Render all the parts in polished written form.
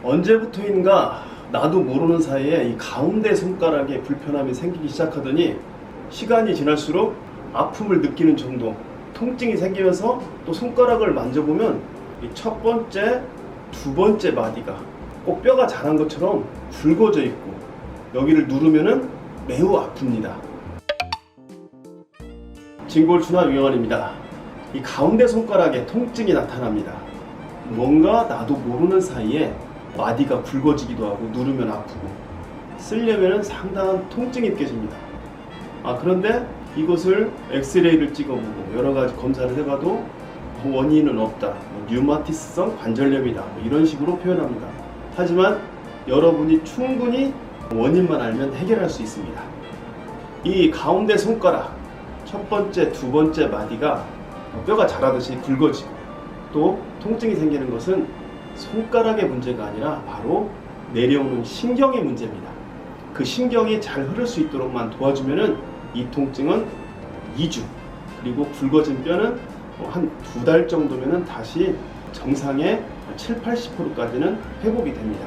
언제부터인가 나도 모르는 사이에 이 가운데 손가락에 불편함이 생기기 시작하더니 시간이 지날수록 아픔을 느끼는 정도, 통증이 생기면서 또 손가락을 만져보면 이 첫 번째, 두 번째 마디가 꼭 뼈가 자란 것처럼 굵어져 있고 여기를 누르면은 매우 아픕니다. 진골추나 유영환입니다. 이 가운데 손가락에 통증이 나타납니다. 뭔가 나도 모르는 사이에 마디가 굵어지기도 하고 누르면 아프고 쓰려면 상당한 통증이 느껴집니다. 그런데 이것을 엑스레이를 찍어보고 여러가지 검사를 해봐도 원인은 없다, 류마티스성 관절염이다, 이런 식으로 표현합니다. 하지만 여러분이 충분히 원인만 알면 해결할 수 있습니다. 이 가운데 손가락 첫 번째, 두 번째 마디가 뼈가 자라듯이 굵어지고 또 통증이 생기는 것은 손가락의 문제가 아니라 바로 내려오는 신경의 문제입니다. 그 신경이 잘 흐를 수 있도록만 도와주면은 이 통증은 2주, 그리고 굵어진 뼈는 한 2달 정도면은 다시 정상의 70-80%까지는 회복이 됩니다.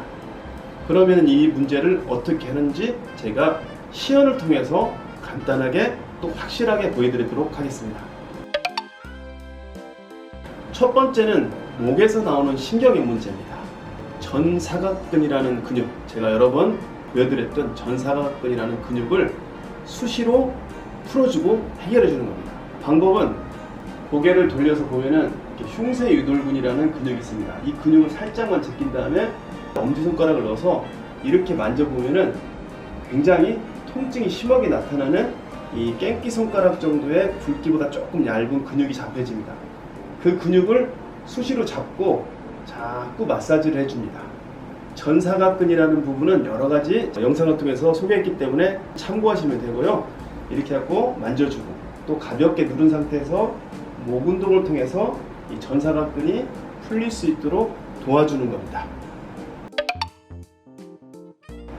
그러면 이 문제를 어떻게 하는지 제가 시연을 통해서 간단하게 또 확실하게 보여드리도록 하겠습니다. 첫 번째는 목에서 나오는 신경의 문제입니다. 전사각근이라는 근육, 제가 여러 번 보여드렸던 전사각근이라는 근육을 수시로 풀어주고 해결해 주는 겁니다. 방법은 고개를 돌려서 보면은 흉쇄유돌근이라는 근육이 있습니다. 이 근육을 살짝만 제낀 다음에 엄지손가락을 넣어서 이렇게 만져보면은 굉장히 통증이 심하게 나타나는 이 깽기 손가락 정도의 굵기보다 조금 얇은 근육이 잡혀집니다. 그 근육을 수시로 잡고 자꾸 마사지를 해줍니다. 전사각근이라는 부분은 여러 가지 영상을 통해서 소개했기 때문에 참고하시면 되고요. 이렇게 하고 만져주고 또 가볍게 누른 상태에서 목 운동을 통해서 이 전사각근이 풀릴 수 있도록 도와주는 겁니다.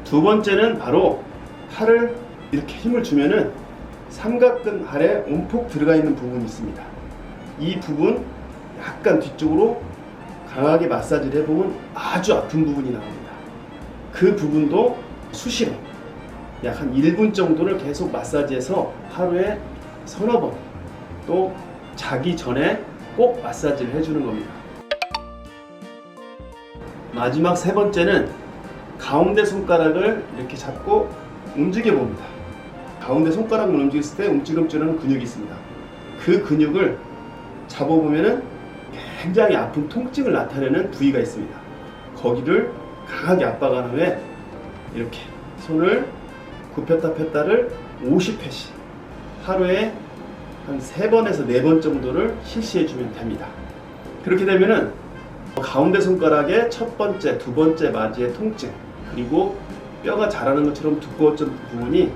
두 번째는 바로 팔을 이렇게 힘을 주면은 삼각근 아래 움푹 들어가 있는 부분이 있습니다. 이 부분 약간 뒤쪽으로 강하게 마사지를 해보면 아주 아픈 부분이 나옵니다. 그 부분도 수시로 약 한 1분 정도를 계속 마사지해서 하루에 서너 번, 또 자기 전에 꼭 마사지를 해주는 겁니다. 마지막 세 번째는 가운데 손가락을 이렇게 잡고 움직여 봅니다. 가운데 손가락을 움직였을 때 움찔움찔하는 근육이 있습니다. 그 근육을 잡아보면은 굉장히 아픈 통증을 나타내는 부위가 있습니다. 거기를 강하게 압박한 후에 이렇게 손을 굽혔다 폈다를 50회씩 하루에 한 3번에서 4번 정도를 실시해주면 됩니다. 그렇게 되면은 가운데 손가락의 첫 번째, 두 번째 마디의 통증, 그리고 뼈가 자라는 것처럼 두꺼웠던 부분이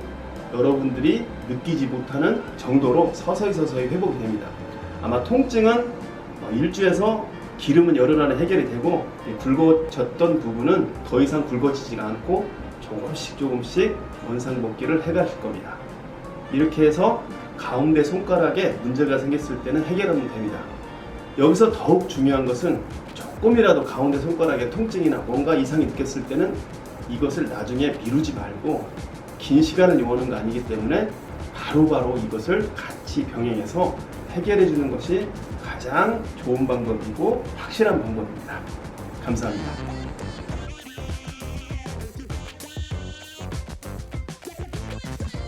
여러분들이 느끼지 못하는 정도로 서서히 회복이 됩니다. 아마 통증은 일주에서 기름은 열흘 안에 해결이 되고 굵어졌던 부분은 더 이상 굵어지지가 않고 조금씩 원상복귀를 해가실 겁니다. 이렇게 해서 가운데 손가락에 문제가 생겼을 때는 해결하면 됩니다. 여기서 더욱 중요한 것은 조금이라도 가운데 손가락에 통증이나 뭔가 이상이 느꼈을 때는 이것을 나중에 미루지 말고 긴 시간을 요하는 거 아니기 때문에 바로바로 이것을 같이 병행해서 해결해 주는 것이 가장 좋은 방법이고 확실한 방법입니다. 감사합니다.